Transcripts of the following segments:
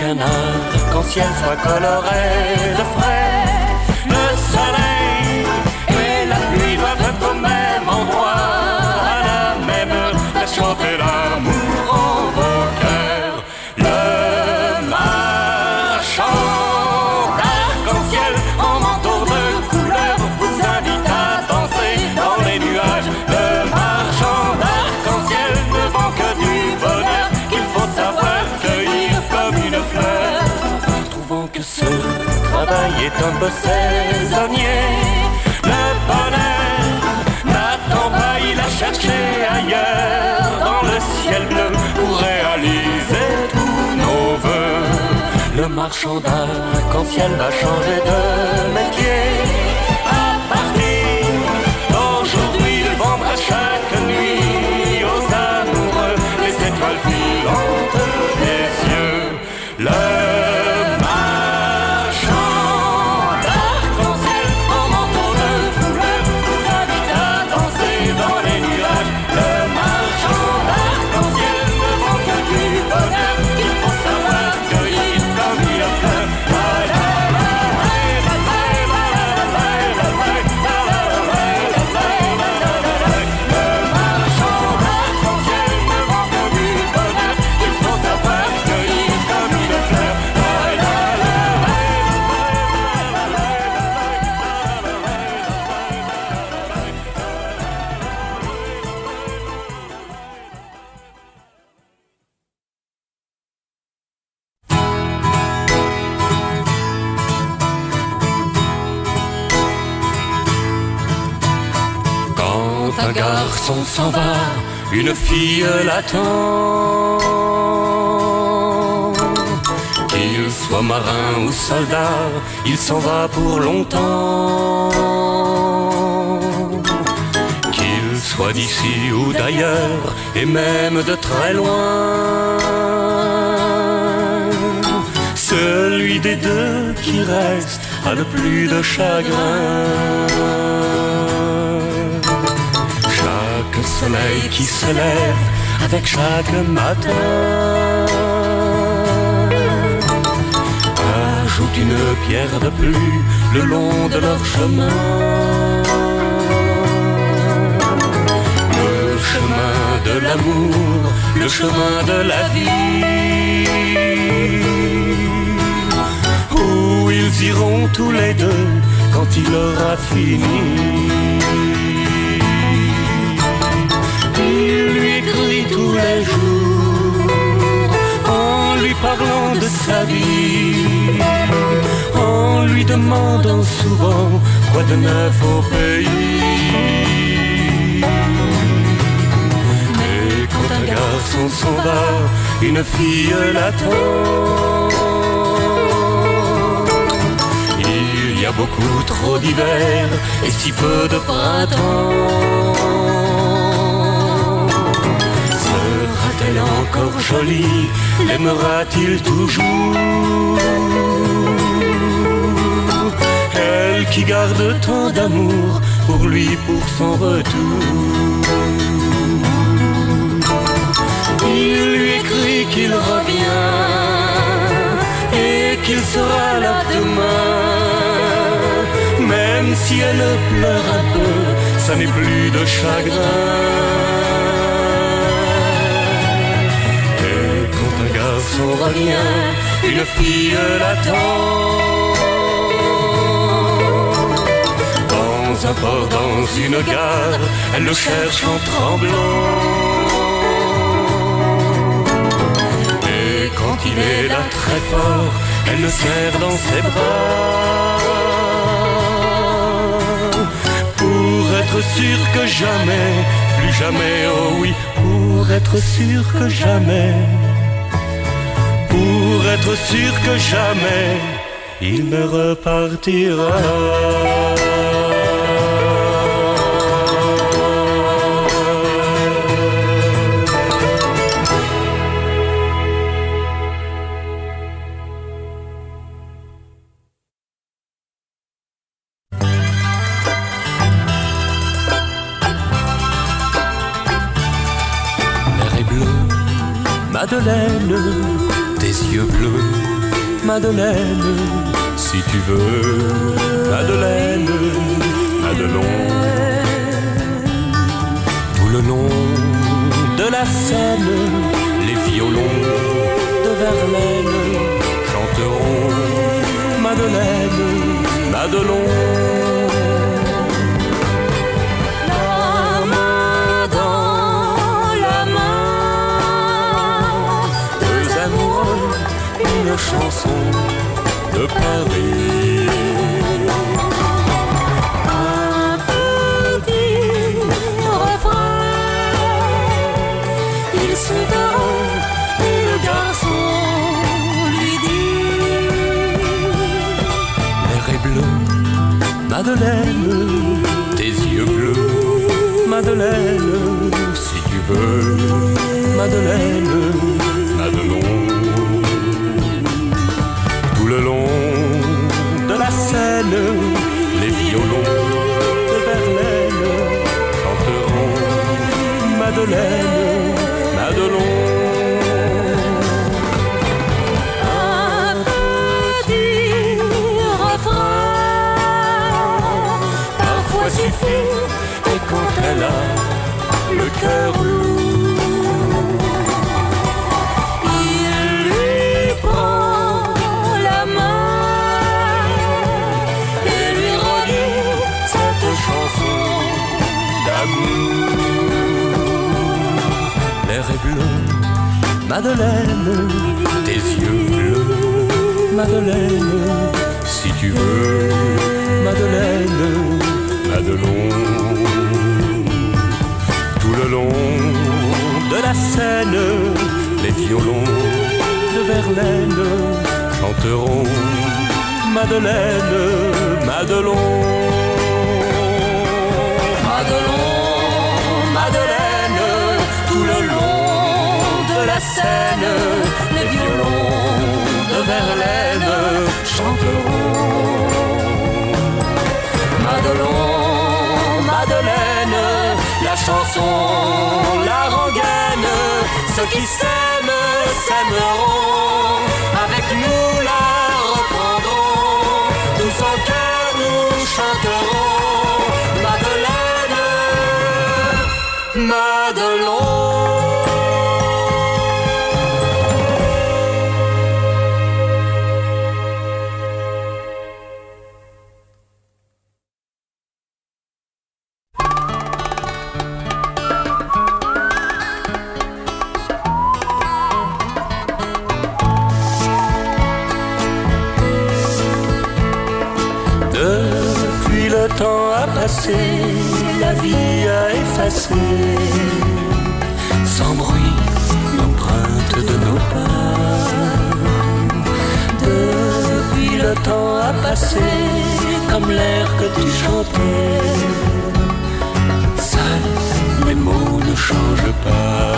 qu'un arc-en-ciel soit coloré de frais. Le soleil et la pluie doivent être au même endroit, à la même heure, faire chanter l'amour en vos cœurs. Le marchand d'arc-en-ciel en manteau de couleur vous invite à danser dans les nuages. Le marchand d'arc-en-ciel ne vend que du bonheur qu'il faut savoir cueillir comme une fleur. Trouvant que ce travail est un peu saisonnier, le bonheur n'attend pas, il a cherché ailleurs dans le ciel bleu pour réaliser tous nos vœux. Le marchand d'arc-en-ciel va changer de métier. À partir d'aujourd'hui, il vendra chaque nuit aux amoureux les étoiles filantes des yeux. Le marchand d'arc-en-ciel en manteau de couleur vous invite à danser dans les nuages. Le marchand d'arc-en-ciel ne vend que du bonheur qu'il faut savoir cueillir comme une fleur. Quand un garçon s'en va, une fille l'attend. Qu'il soit marin ou soldat, il s'en va pour longtemps. Qu'il soit d'ici ou d'ailleurs, et même de très loin, celui des deux qui reste a le plus de chagrin. Chaque soleil qui se lève avec chaque matin ajoute une pierre de plus le long de leur chemin. Le chemin de l'amour, le chemin de la vie, où ils iront tous les deux quand il aura fini. Il lui écrit tous les jours en lui parlant de sa vie, en lui demandant souvent quoi de neuf au pays. Mais quand un garçon s'en va, une fille l'attend. Il y a beaucoup trop d'hiver et si peu de printemps. Sera-t-elle encore jolie? L'aimera-t-il toujours? Elle qui garde tant d'amour pour lui, pour son retour. Il lui écrit qu'il revient et qu'il sera là demain. Même si elle pleure un peu, ça n'est plus de chagrin. Et quand un garçon revient, une fille l'attend. Dans un port, dans une gare, elle le cherche en tremblant. Et quand il est là très fort, elle le serre dans ses bras. Pour être sûr que jamais, plus jamais, oh oui, pour être sûr que jamais, pour être sûr que jamais, il ne repartira. Madeleine, tes yeux bleus Madeleine, si tu veux, Madeleine, Madelon. Tout le long de la scène, les violons de Verlaine chanteront Madeleine, Madelon. Une chanson de Paris. Un petit refrain, ils sont heureux et le garçon lui dit: l'air est bleu, Madeleine, tes yeux bleus, Madeleine, si tu veux, Madeleine, Madelon. Tout le long de la scène, les violons de Verlaine chanteront Madeleine, Madelon. un petit refrain, parfois suffit, Et quand elle a le cœur lourd, il lui prend la main et lui redit cette chanson d'amour. L'air est bleu, Madeleine, tes yeux bleus, Madeleine, si tu veux, Madeleine, Madelon. Tout le long de la scène, les violons de Verlaine chanteront Madeleine, Madelon. Madelon, Madeleine, tout le long de la scène, les violons de Verlaine chanteront Madelon, Madeleine, la chanson, la rengaine. Ceux qui s'aiment s'aimeront, avec nous la reprendront. Tous en cœur nous chanterons Madeleine, Madelon. Depuis le temps a passé, la vie a effacé sans bruit l'empreinte de nos pas. Depuis le temps a passé, comme l'air que tu chantais, seuls les mots ne changent pas.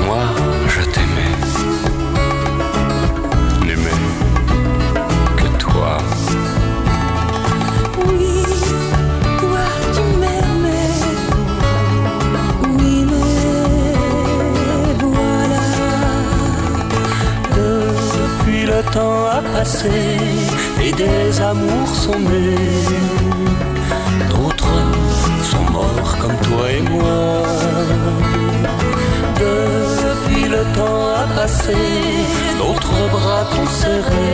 Moi, je t'aimais, n'aimais que toi. oui, toi tu m'aimais, oui mais voilà. Depuis le temps a passé et des amours sont nés. D'autres sont morts comme toi et moi. Depuis le temps a passé, d'autres bras t'ont serré.